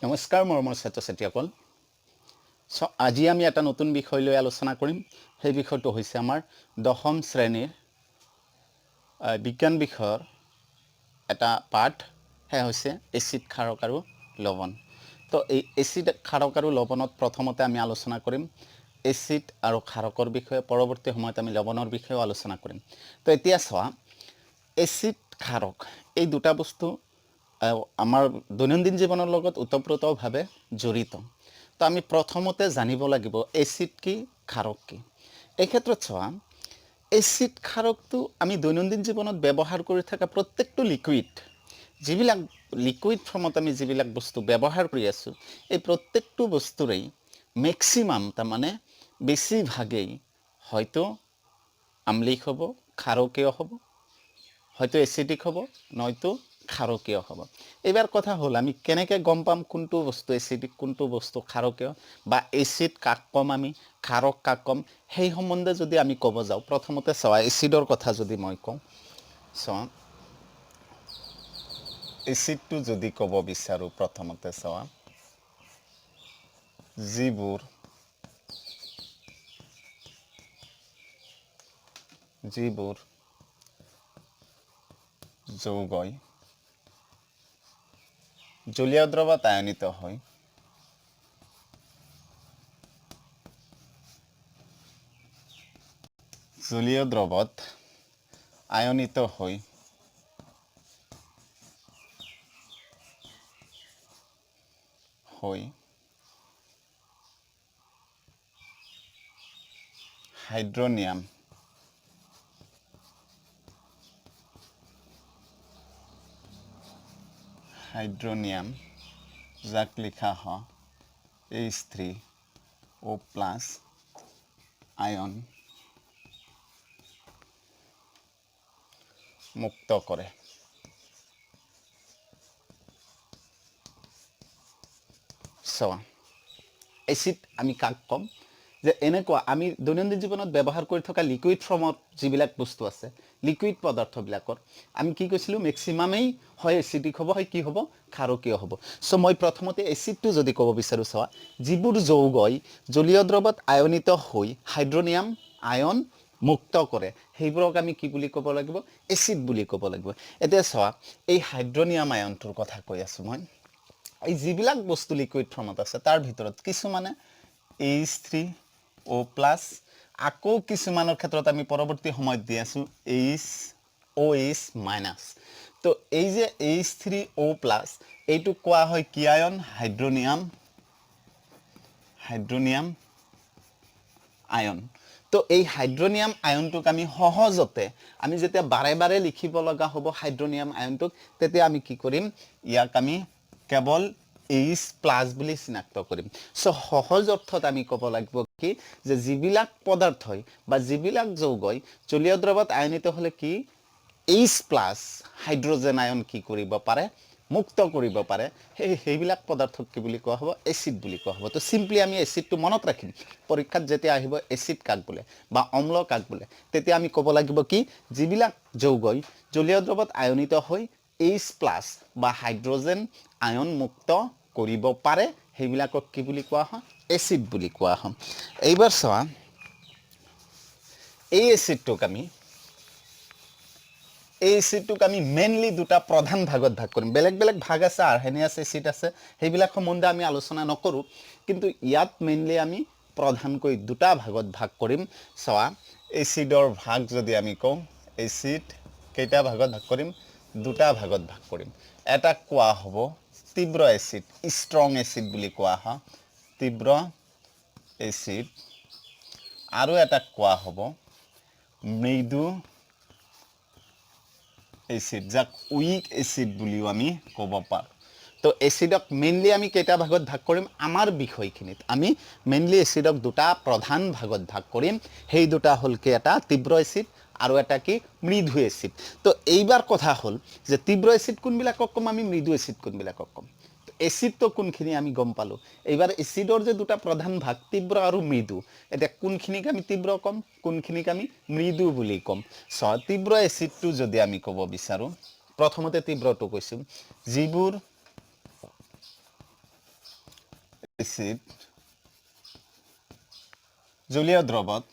নমস্কাৰ মৰমৰ ছাত্ৰ ছাত্ৰীসকল আজি আমি এটা নতুন বিষয় লৈ আলোচনা কৰিম সেই বিষয়টো হৈছে আমাৰ দশম শ্ৰেণীৰ বিজ্ঞান বিষয়ৰ এটা পাঠ হে হৈছে এচিড ক্ষাৰক আৰু লৱণ তো এই এচিড ক্ষাৰক আৰু লৱণত প্ৰথমতে আমি আলোচনা কৰিম এচিড আৰু ক্ষাৰকৰ বিষয়ে পৰৱৰ্তী সময়ত আমি লৱণৰ বিষয়ে আলোচনা কৰিম তো এতিয়া চোৱা এচিড ক্ষাৰক এই দুটা বস্তু আমাৰ দৈনন্দিন জীৱনৰ লগত ওতঃপ্ৰোতভাৱে জড়িত তো আমি প্ৰথমতে জানিব লাগিব এচিড কি ক্ষাৰক কি এই ক্ষেত্ৰত চোৱা এচিড ক্ষাৰকটো আমি দৈনন্দিন জীৱনত ব্যৱহাৰ কৰি থকা প্ৰত্যেকটো লিকুইড যিবিলাক লিকুইড ফৰ্মত আমি যিবিলাক বস্তু ব্যৱহাৰ কৰি আছোঁ এই প্ৰত্যেকটো বস্তুৰেই মেক্সিমাম তাৰমানে বেছিভাগেই হয়তো আম্লিক হ'ব ক্ষাৰকীয় হ'ব হয়তো এচিডিক হ'ব নয়তো ক্ষাৰকীয় হ'ব এবাৰ কথা হ'ল আমি কেনেকৈ গম পাম কোনটো বস্তু এচিডিক কোনটো বস্তু ক্ষাৰকীয় বা এচিড কাক কম আমি ক্ষাৰক কাক কম সেই সম্বন্ধে যদি আমি ক'ব যাওঁ প্ৰথমতে চোৱা এচিডৰ কথা যদি মই কওঁ চোৱা এচিডটো যদি ক'ব বিচাৰোঁ প্ৰথমতে চোৱা যিবোৰ যৌগই জলীয় দ্ৰৱত আয়নিত হয় জলীয় দ্ৰৱত আয়নিত হৈ হাইড্ৰনিয়াম যাক লিখা হয় H3O+ আয়ন মুক্ত কৰে চোৱা এচিড আমি কাক কম যে এনেকুৱা আমি দৈনন্দিন জীৱনত ব্যৱহাৰ কৰি থকা লিকুইড ফৰ্মত যিবিলাক বস্তু আছে লিকুইড পদাৰ্থবিলাকৰ আমি কি কৈছিলোঁ মেক্সিমামেই হয় এচিডিক হ'ব হয় কি হ'ব ক্ষাৰকীয় হ'ব চ' মই প্ৰথমতে এচিডটো যদি ক'ব বিচাৰোঁ চোৱা যিবোৰ যৌগই জলীয় দ্ৰৱত আয়নিত হৈ হাইড্ৰনিয়াম আয়ন মুক্ত কৰে সেইবোৰক আমি কি বুলি ক'ব লাগিব এচিড বুলি ক'ব লাগিব এতিয়া চোৱা এই হাইড্ৰনিয়াম আয়নটোৰ কথা কৈ আছোঁ মই এই যিবিলাক বস্তু লিকুইড ফৰ্মত আছে তাৰ ভিতৰত কিছুমানে H3O+ আকৌ কিছুমানৰ ক্ষেত্ৰত আমি পৰৱৰ্তী সময়ত দি আছোঁ OH- তো এই যে H3O+ এইটো কোৱা হয় কি আয়ন হাইড্ৰনিয়াম আয়ন তো এই হাইড্ৰনিয়াম আয়নটোক আমি সহজতে আমি যেতিয়া বাৰে বাৰে লিখিব লগা হ'ব হাইড্ৰনিয়াম আয়নটোক তেতিয়া আমি কি কৰিম ইয়াক আমি কেৱল H+ বুলি চিনাক্ত কৰিম চ' সহজ অৰ্থত আমি ক'ব লাগিব কি যে যিবিলাক পদাৰ্থই বা যিবিলাক যৌগই জলীয় দ্ৰৱত আয়নিত হ'লে কি H+ হাইড্ৰজেন আয়ন কি কৰিব পাৰে মুক্ত কৰিব পাৰে সেইবিলাক পদাৰ্থক কি বুলি কোৱা হ'ব এচিড বুলি কোৱা হ'ব তো চিম্পলি আমি এচিডটো মনত ৰাখিম পৰীক্ষাত যেতিয়া আহিব এচিড কাক বোলে বা অম্ল কাক বোলে তেতিয়া আমি ক'ব লাগিব কি যিবিলাক যৌগই জলীয় দ্ৰৱত আয়নিত হৈ H+ বা হাইড্ৰজেন আয়ন মুক্ত কৰিব পাৰে সেইবিলাকক কি বুলি কোৱা হয় এচিড বুলি কোৱা হয় এইবাৰ চোৱা এই এচিডটোক আমি মেইনলি দুটা প্ৰধান ভাগত ভাগ কৰিম বেলেগ বেলেগ ভাগ আছে আৰ্হেনিয়াছ এচিড আছে সেইবিলাক সম্বন্ধে আমি আলোচনা নকৰোঁ কিন্তু ইয়াত মেইনলি আমি প্ৰধানকৈ দুটা ভাগত ভাগ কৰিম চোৱা এচিডৰ ভাগ যদি আমি কওঁ এচিড কেইটা ভাগত ভাগ কৰিম দুটা ভাগত ভাগ কৰিম এটা কোৱা হ'ব তীব্ৰ এচিড ষ্ট্ৰং এচিড বুলি কোৱা হয় তীব্ৰ এচিড আৰু এটা কোৱা হ'ব মৃদু এচিড যাক উইক এচিড বুলিও আমি ক'ব পাৰোঁ তো এচিডক মেইনলি আমি কেইটা ভাগত ভাগ কৰিম আমাৰ বিষয়খিনিত আমি মেইনলি এচিডক দুটা প্ৰধান ভাগত ভাগ কৰিম সেই দুটা হ'ল কি এটা তীব্ৰ এচিড আৰু এটা কি মৃদু এচিড তো এইবাৰ কথা হ'ল যে তীব্ৰ এচিড কোনবিলাকক ক'ম আমি মৃদু এচিড কোনবিলাকক ক'ম এচিডটো কোনখিনি আমি গম পালোঁ এইবাৰ এচিডৰ যে দুটা প্ৰধান ভাগ তীব্ৰ আৰু মৃদু এতিয়া কোনখিনিক আমি তীব্ৰ ক'ম কোনখিনিক আমি মৃদু বুলি ক'ম তীব্ৰ এচিডটো যদি আমি ক'ব বিচাৰোঁ প্ৰথমতে তীব্ৰটো কৈছোঁ যিবোৰ এচিড জলীয় দ্ৰৱত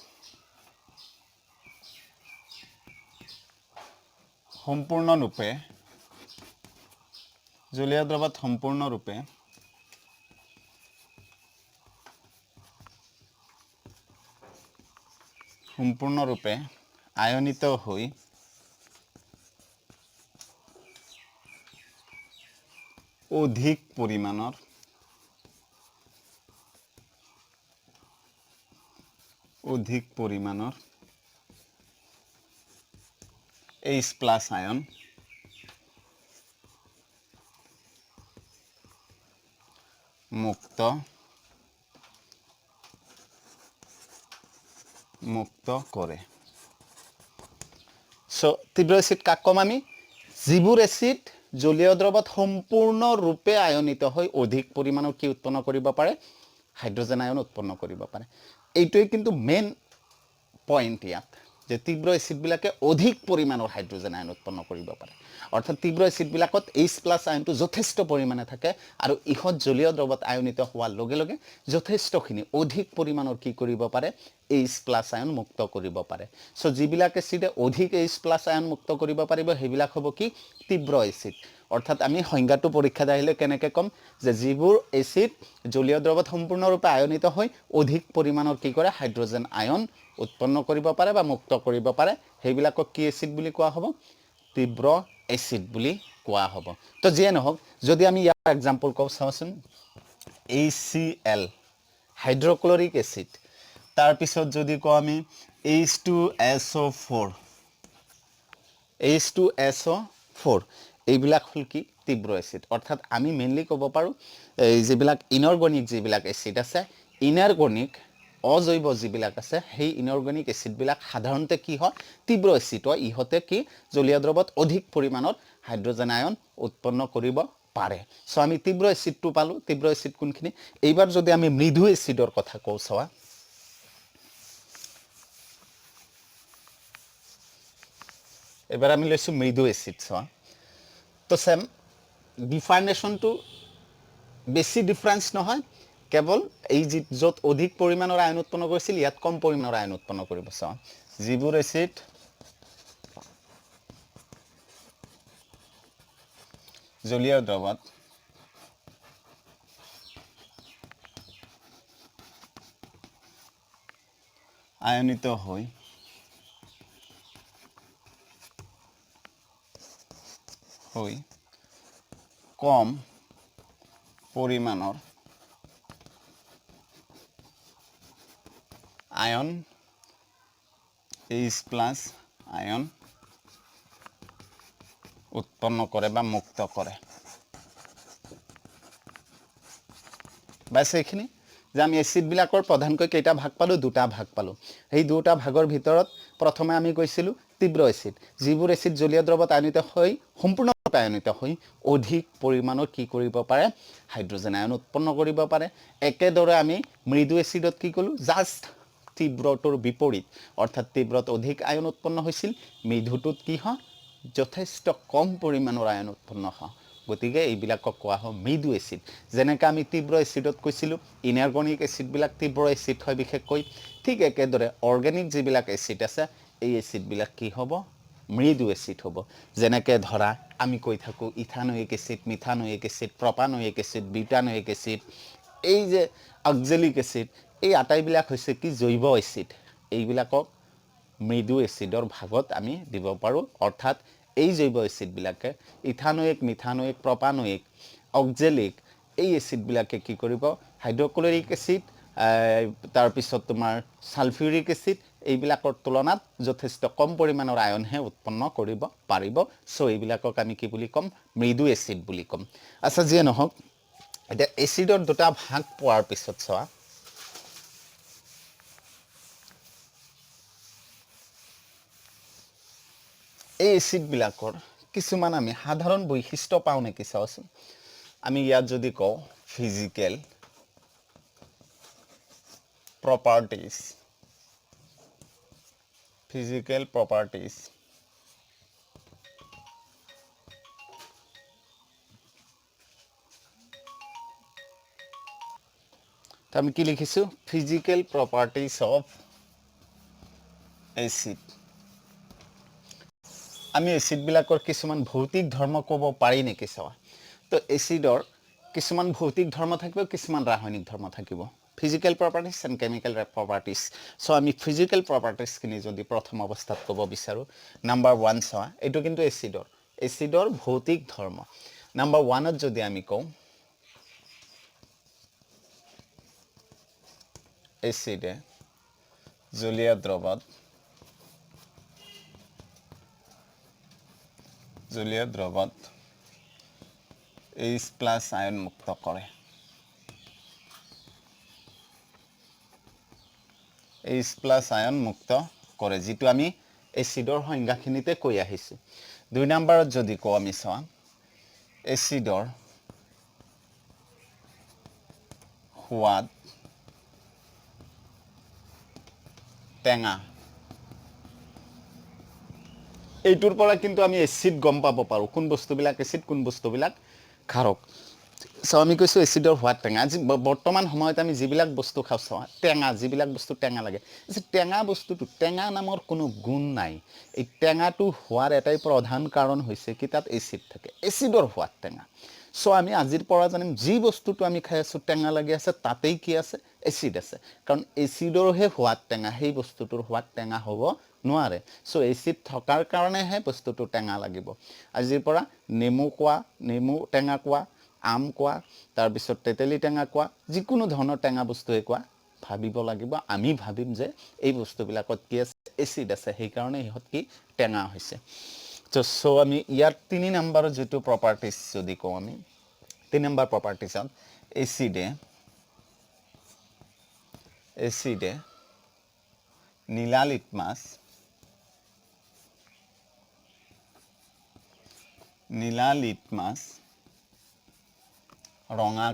সম্পূৰ্ণৰূপে আয়নিত হৈ অধিক পৰিমাণৰ H+ আয়ন মুক্ত কৰে তীব্ৰ এচিড কাক কম আমি যিবোৰ এচিড জলীয় দ্ৰৱত সম্পূৰ্ণৰূপে আয়নিত হৈ অধিক পৰিমাণৰ কি উৎপন্ন কৰিব পাৰে হাইড্ৰজেন আয়ন উৎপন্ন কৰিব পাৰে এইটোৱে কিন্তু মেইন পইণ্ট ইয়াত যে তীব্ৰ এচিডবিলাকে অধিক পৰিমাণৰ হাইড্ৰজেন আয়ন উৎপন্ন কৰিব পাৰে অৰ্থাৎ তীব্ৰ এচিডবিলাকত H+ আয়নটো যথেষ্ট পৰিমাণে থাকে আৰু ইহঁত জলীয় দ্ৰৱত আয়নিত হোৱাৰ লগে লগে যথেষ্টখিনি অধিক পৰিমাণৰ কি কৰিব পাৰে H+ আয়ন মুক্ত কৰিব পাৰে যিবিলাক এচিডে অধিক H+ আয়ন মুক্ত কৰিব পাৰিব সেইবিলাক হ'ব কি তীব্ৰ এচিড অৰ্থাৎ আমি সংজ্ঞাটো পৰীক্ষাত আহিলে কেনেকৈ ক'ম যে যিবোৰ এচিড জলীয় দ্ৰৱত সম্পূৰ্ণৰূপে আয়নিত হৈ অধিক পৰিমাণৰ কি কৰে হাইড্ৰজেন আয়ন উৎপন্ন কৰিব পাৰে বা মুক্ত কৰিব পাৰে সেইবিলাকক কি এচিড বুলি কোৱা হ'ব তীব্ৰ এচিড বুলি কোৱা হ'ব তো যিয়ে নহওক যদি আমি ইয়াৰ এক্সাম্পল কওঁ চাওঁচোন HCl হাইড্ৰক্লৰিক এচিড তাৰপিছত যদি কওঁ আমি H2SO4 এইবিলাক হ'ল কি তীব্ৰ এচিড অৰ্থাৎ আমি মেইনলি ক'ব পাৰোঁ এই যিবিলাক ইনঅৰ্গেনিক যিবিলাক এচিড আছে ইনঅৰ্গেনিক অজৈব যিবিলাক আছে সেই ইনঅৰ্গেনিক এচিডবিলাক সাধাৰণতে কি হয় তীব্ৰ এচিড হয় ইহঁতে কি জলীয় দ্ৰৱত অধিক পৰিমাণৰ হাইড্ৰজেন আয়ন উৎপন্ন কৰিব পাৰে আমি তীব্ৰ এচিডটো পালোঁ তীব্ৰ এচিড কোনখিনি এইবাৰ যদি আমি মৃদু এচিডৰ কথা কওঁ চাৱা এবাৰ আমি লৈছোঁ মৃদু এচিড চোৱা তো চেম ডিফাইনেশ্যনটো বেছি ডিফাৰেঞ্চ নহয় কেৱল এই য'ত অধিক পৰিমাণৰ আয়ন উৎপন্ন কৰিছিল ইয়াত কম পৰিমাণৰ আয়ন উৎপন্ন কৰিব চাওঁ যিবোৰ এচিড জলীয় দ্ৰৱত আয়নিত হৈ কম পৰিমাণৰ আয়ন H+ আয়ন উৎপন্ন কৰে বা মুক্ত কৰে বাস এইখিনি যে আমি এচিডবিলাকৰ প্ৰধানকৈ কেইটা ভাগ পালোঁ দুটা ভাগ পালোঁ সেই দুটা ভাগৰ ভিতৰত প্ৰথমে আমি কৈছিলোঁ তীব্ৰ এচিড যিবোৰ এচিড জলীয় দ্ৰৱত আয়নিত হৈ সম্পূৰ্ণৰূপে আয়নিত হৈ অধিক পৰিমাণৰ কি কৰিব পাৰে হাইড্ৰজেন আয়ন উৎপন্ন কৰিব পাৰে একেদৰে আমি মৃদু এচিডত কি ক'লোঁ জাষ্ট তীব্ৰটোৰ বিপৰীত অৰ্থাৎ তীব্ৰত অধিক আয়ন উৎপন্ন হৈছিল মৃদুটোত কি হয় যথেষ্ট কম পৰিমাণৰ আয়ন উৎপন্ন হয় গতিকে এইবিলাকক কোৱা হয় মৃদু এচিড যেনেকৈ আমি তীব্ৰ এচিডত কৈছিলোঁ ইনঅৰ্গেনিক এচিডবিলাক তীব্ৰ এচিড হয় বিশেষকৈ ঠিক একেদৰে অৰ্গেনিক যিবিলাক এচিড আছে এই এচিডবিলাক কি হ'ব মৃদু এচিড হ'ব যেনেকৈ ধৰা আমি কৈ থাকোঁ ethanoic acid methanoic acid propanoic acid butanoic acid এই যে অক্সেলিক এচিড এই আটাইবিলাক হৈছে কি জৈৱ এচিড এইবিলাকক মৃদু এচিডৰ ভাগত আমি দিব পাৰোঁ অৰ্থাৎ এই জৈৱ এচিডবিলাকে ইথানয়িক মিথানয়িক প্ৰপানয়িক অক্সেলিক এই এচিডবিলাকে কি কৰিব হাইড্ৰক্লৰিক এচিড তাৰপিছত তোমাৰ সালফিউৰিক এচিড এইবিলাকৰ তুলনাত যথেষ্ট কম পৰিমাণৰ আয়নহে উৎপন্ন কৰিব পাৰিব এইবিলাকক আমি কি বুলি ক'ম মৃদু এচিড বুলি ক'ম আচ্ছা যিয়ে নহওক এতিয়া এচিডৰ দুটা ভাগ পোৱাৰ পিছত চোৱা এই এচিডবিলাকৰ কিছুমান আমি সাধাৰণ বৈশিষ্ট্য পাওঁ নেকি চাওঁচোন আমি ইয়াত যদি কওঁ ফিজিক্যাল properties তো আমি কি লিখিছো physical properties of acid আমি এসিড বিলাকৰ কিছুমান ভৌতিক ধৰ্ম ক'ব পাৰি নেকি চাও তো এসিডৰ কিছুমান ভৌতিক ধৰ্ম থাকিব কিছুমান ৰাসায়নিক ধৰ্ম থাকিব physical properties and chemical properties so আমি physical properties খিনি যদি প্ৰথম অৱস্থাত ক'ব বিচাৰো নাম্বাৰ 1 চাও এটো কিন্তু এসিডৰ ভৌতিক ধৰ্ম নাম্বাৰ 1 ত যদি আমি কওঁ এসিডে জলীয় দ্ৰৱত H+ আয়ন মুক্ত কৰে H+ আয়ন মুক্ত কৰে যেটো আমি এসিডৰ সংজ্ঞাখিনিতে কৈ আহিছো দুই নম্বৰত যদি কও আমি চাও এসিডৰ সোৱাদ টেঙা এইটোৰ পৰা কিন্তু আমি এসিড গম পাব পাৰো কোন বস্তুবিলাক এসিড কোন বস্তুবিলাক ক্ষাৰক সো আমি কৈছো এসিডৰ সোৱাদ টেঙা আজি বৰ্তমান সময়ত আমি যিবিলাক বস্তু খাওঁ টেঙা যিবিলাক বস্তু টেঙা লাগে টেঙা বস্তুটো টেঙা নামৰ কোনো গুণ নাই এই টেঙাটো হোৱাৰ এটাই প্ৰধান কাৰণ হৈছে কি তাত এসিড থাকে এসিডৰ সোৱাদ টেঙা সো আমি আজিৰ পৰা জানিম যি বস্তুটো আমি খাই আছো টেঙা লাগি আছে তাতেই কি আছে এসিড আছে কাৰণ এসিডৰহে সোৱাদ টেঙা সেই বস্তুটোৰ সোৱাদ টেঙা হ'ব নোৱাৰে সো এসিড থকাৰ কাৰণেহে বস্তুটো টেঙা লাগিব আজিৰ পৰা নেমু টেঙা কোৱা আম কোৱা তাৰ পিছত তেতেলি টেঙা কোৱা যিকোনো ধৰণৰ টেঙা বস্তুৱে কোৱা ভাবিব লাগিব আমি ভাবিম যে এই বস্তুবিলাকত কি আছে এসিড আছে সেই কাৰণে ইহত কি টেঙা হৈছে সো আমি ইয়াৰ 3 নম্বৰৰ যেটো প্ৰপাৰ্টিজ যদি কওঁ আমি 3 নম্বৰ প্ৰপাৰ্টিজত এসিডে নীলা লিটমাছ ৰঙা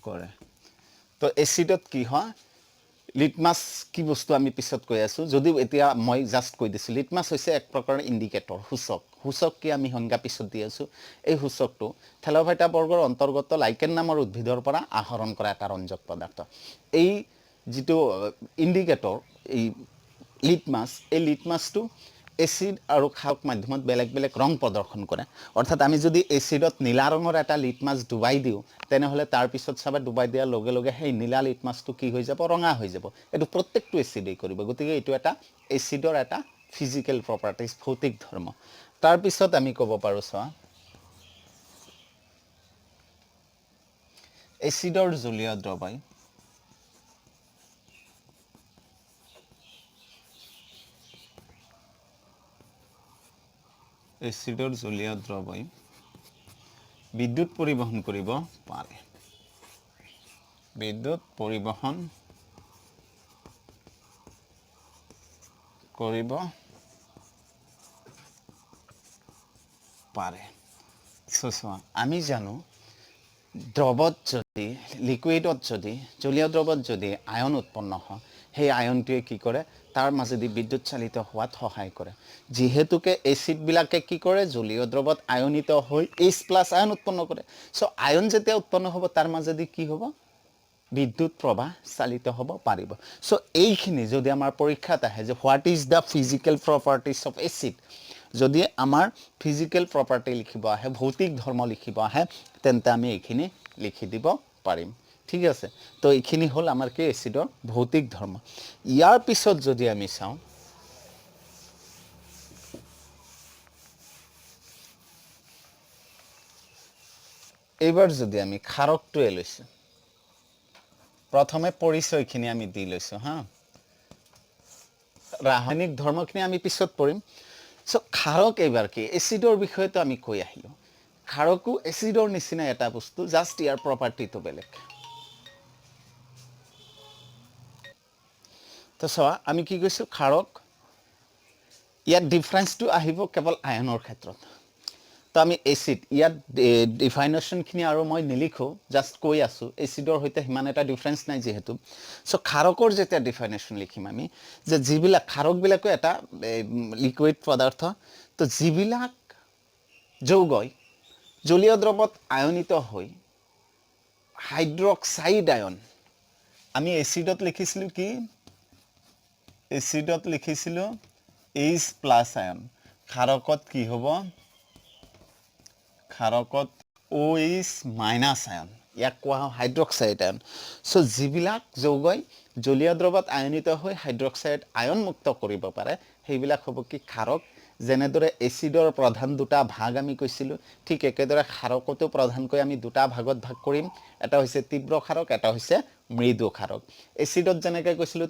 কৰে তো এসিডত কি হয় লিটমাছ কি বস্তু আমি পিছত কৈ আছো যদিও এতিয়া মই জাস্ট কৈ দিছো লিটমাছ হৈছে এক প্ৰকাৰৰ ইন্ডিকেটৰ সূচক কি আমি সংজ্ঞা পিছত দি আছো এই সূচকটো থেলোফাইটা বৰ্গৰ অন্তৰ্গত লাইকেন নামৰ উদ্ভিদৰ পৰা আহৰণ কৰা এটা ৰঞ্জক পদাৰ্থ এই যেটো ইন্ডিকেটৰ এই লিটমাছটো এসিড আৰু ক্ষাৰক মাধ্যমত বেলেগ বেলেগ ৰং প্ৰদৰ্শন কৰে অৰ্থাৎ আমি যদি এসিডত নীলা ৰঙৰ এটা লিটমাছ ডুবাই দিও তেনেহলে তাৰ পিছত সবে ডুবাই দিয়াৰ লগে লগে সেই নীলা লিটমাছটো কি হৈ যাব ৰঙা হৈ যাব এটো প্ৰত্যেকটো এসিডেই কৰিব গতিকে এটো এটা এসিডৰ এটা ফিজিক্যাল প্ৰপাৰ্টিজ ভৌতিক ধৰ্ম তাৰ পিছত আমি ক'ব পাৰো চোৱা এসিডৰ জলীয় দ্ৰৱই বিদ্যুৎ পৰিবহন কৰিব পাৰে আমি জানো দ্ৰৱত যদি লিকুইডত যদি জলীয় দ্ৰৱত যদি আয়ন উৎপন্ন হয় সেই আয়নটোৱে কি কৰে তাৰ মাজেদি বিদ্যুৎ চালিত হোৱাত সহায় কৰে যেহেতুকে এসিড বিলাকে কি কৰে জলীয় দ্ৰৱত আয়নিত হৈ H+ আয়ন উৎপন্ন কৰে সো আয়ন যেতিয়া উৎপন্ন হ'ব তাৰ মাজেদি কি হ'ব বিদ্যুৎ প্ৰবাহ চালিত হ'ব পাৰিব সো এইখিনি যদি আমাৰ পৰীক্ষাত আহে যে what is the physical properties of acid যদি আমাৰ ফিজিক্যাল প্ৰপাৰ্টি লিখিব আহে ভৌতিক ধৰ্ম লিখিব আহে তেন্তে আমি এইখিনি লিখি দিব পাৰিম ঠিক আছে তো এইখিনি হল আমাৰ কি এসিডৰ ভৌতিক ধৰ্ম ইয়াৰ পিছত যদি আমি চাও এবাৰ যদি আমি ক্ষাৰকটোৱে লৈছো প্ৰথমে পৰিচয়খিনি আমি দি লৈছো হা ৰাসায়নিক ধৰ্মখিনি আমি পিছত পঢ়িম সো ক্ষাৰক এবাৰ কি এসিডৰ বিষয়টো আমি কৈ আহিলো ক্ষাৰকো এসিডৰ নিচিনা এটা বস্তু জাস্ট ইয়াৰ প্ৰপাৰ্টিটো বেলেগ তো চোৱা আমি কি কৈছো ক্ষাৰক ইয়াৰ ডিফাৰেন্সটো আহিব কেৱল আয়নৰ ক্ষেত্ৰত তো আমি এচিড ইয়াত ডিফাইনেশ্যনখিনি আৰু মই নিলিখোঁ জাষ্ট কৈ আছোঁ এচিডৰ সৈতে সিমান এটা ডিফাৰেঞ্চ নাই যিহেতু চ' ক্ষাৰকৰ যেতিয়া ডিফাইনেশ্যন লিখিম আমি যে যিবিলাক ক্ষাৰকবিলাকো এটা লিকুইড পদাৰ্থ তো যিবিলাক যৌগই জলীয় দ্ৰৱত আয়নিত হৈ হাইড্ৰক্সাইড আয়ন আমি এচিডত লিখিছিলোঁ কি এচিডত লিখিছিলোঁ H প্লাছ আয়ন ক্ষাৰকত কি হ'ব ক্ষাৰকত OH মাইনাছ আয়ন ইয়াক কোৱা হয় হাইড্ৰক্সাইড আয়ন চ' যিবিলাক যৌগই জলীয় দ্ৰৱত আয়নিত হৈ হাইড্ৰক্সাইড আয়ন মুক্ত কৰিব পাৰে সেইবিলাক হ'ব কি ক্ষাৰক যেনেদৰে এচিডৰ প্ৰধান দুটা ভাগ আমি কৈছিলোঁ ঠিক একেদৰে ক্ষাৰকতো প্ৰধানকৈ আমি দুটা ভাগত ভাগ কৰিম এটা হৈছে তীব্ৰ ক্ষাৰক এটা হৈছে মৃদু ক্ষাৰক এচিডত যেনেকৈ কৈছিলোঁ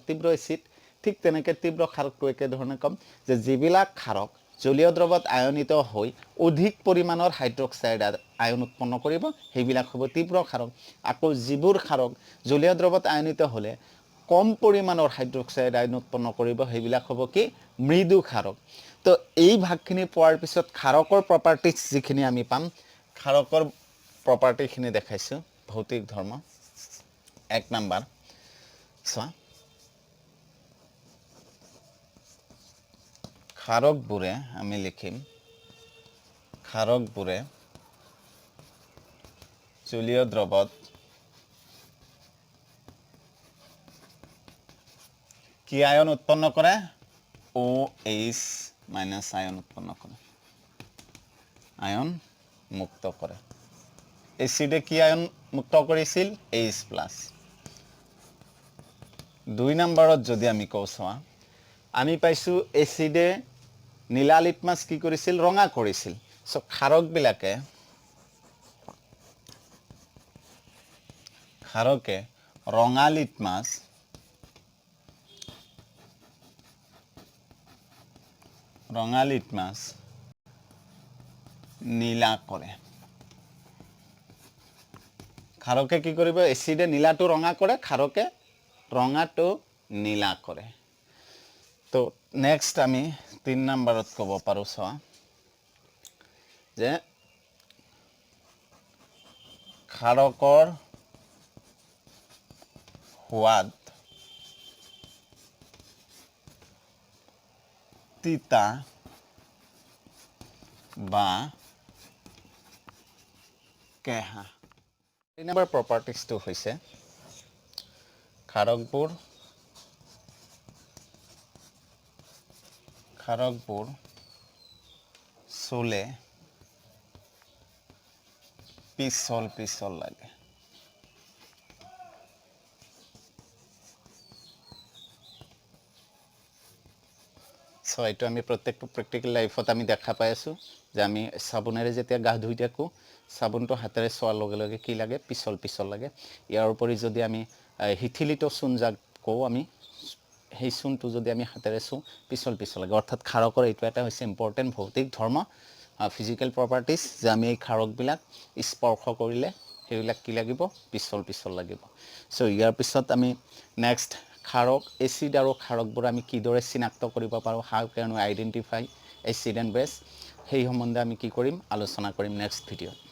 তীব্ৰ এচিড ঠিক তেনেকৈ তীব্ৰ ক্ষাৰকটো একেধৰণে ক'ম যে যিবিলাক ক্ষাৰক জলীয় দ্ৰৱত আয়নিত হৈ অধিক পৰিমাণৰ হাইড্ৰক্সাইড আয়ন উৎপন্ন কৰিব সেইবিলাক হ'ব তীব্ৰ ক্ষাৰক আকৌ যিবোৰ ক্ষাৰক জলীয় দ্ৰৱত আয়নিত হ'লে কম পৰিমাণৰ হাইড্ৰক্সাইড আয়ন উৎপন্ন কৰিব সেইবিলাক হ'ব কি মৃদু ক্ষাৰক তো এই ভাগখিনি পোৱাৰ পিছত ক্ষাৰকৰ প্ৰপাৰ্টিজ যিখিনি আমি পাম ক্ষাৰকৰ প্ৰপাৰ্টিখিনি দেখাইছোঁ ভৌতিক ধৰ্ম 1 নম্বৰ চোৱা ক্ষাৰকবোৰে আমি লিখিম ক্ষাৰকবোৰে জলীয় দ্ৰৱত কি আয়ন উৎপন্ন কৰে OH মাইনাছ আয়ন উৎপন্ন কৰে আয়ন মুক্ত কৰে এচিডে কি আয়ন মুক্ত কৰিছিল H প্লাছ 2 নম্বৰত যদি আমি কওঁ চোৱা আমি পাইছোঁ এচিডে নীলা লিটমাছ কি কৰিছিল ৰঙা কৰিছিল চ' ক্ষাৰকে ৰঙা লিটমাছ নীলা কৰে ক্ষাৰকে কি কৰিব এচিডে নীলাটো ৰঙা কৰে ক্ষাৰকে ৰঙাটো নীলা কৰে তো নেক্সট আমি 3 নম্বৰত ক'ব পাৰোঁ চোৱা যে ক্ষাৰকৰ সোৱাদ তিতা বা কেঁহা 3 নম্বৰ প্ৰপাৰ্টিজটো হৈছে ক্ষাৰকবোৰ চুলে পিছল লাগে চ' এইটো আমি প্ৰত্যেকটো প্ৰেক্টিকেল লাইফত আমি দেখা পাই আছোঁ যে আমি চাবোনেৰে যেতিয়া গা ধুই থাকোঁ চাবোনটো হাতেৰে চোৱাৰ লগে লগে কি লাগে পিছল লাগে ইয়াৰ উপৰি যদি আমি শিথিলিত চূণ যাক কওঁ আমি সেই চূণটো যদি আমি হাতেৰে চুওঁ পিছল লাগে অৰ্থাৎ ক্ষাৰকৰ এইটো এটা হৈছে ইম্পৰ্টেণ্ট ভৌতিক ধৰ্ম ফিজিকেল প্ৰপাৰ্টিজ যে আমি এই ক্ষাৰকবিলাক স্পৰ্শ কৰিলে সেইবিলাক কি লাগিব পিছল লাগিব চ' ইয়াৰ পিছত আমি নেক্সট ক্ষাৰক এচিড আৰু ক্ষাৰকবোৰ আমি কিদৰে চিনাক্ত কৰিব পাৰোঁ how can we identify acid and base সেই সম্বন্ধে আমি কি কৰিম আলোচনা কৰিম নেক্সট ভিডিঅ'ত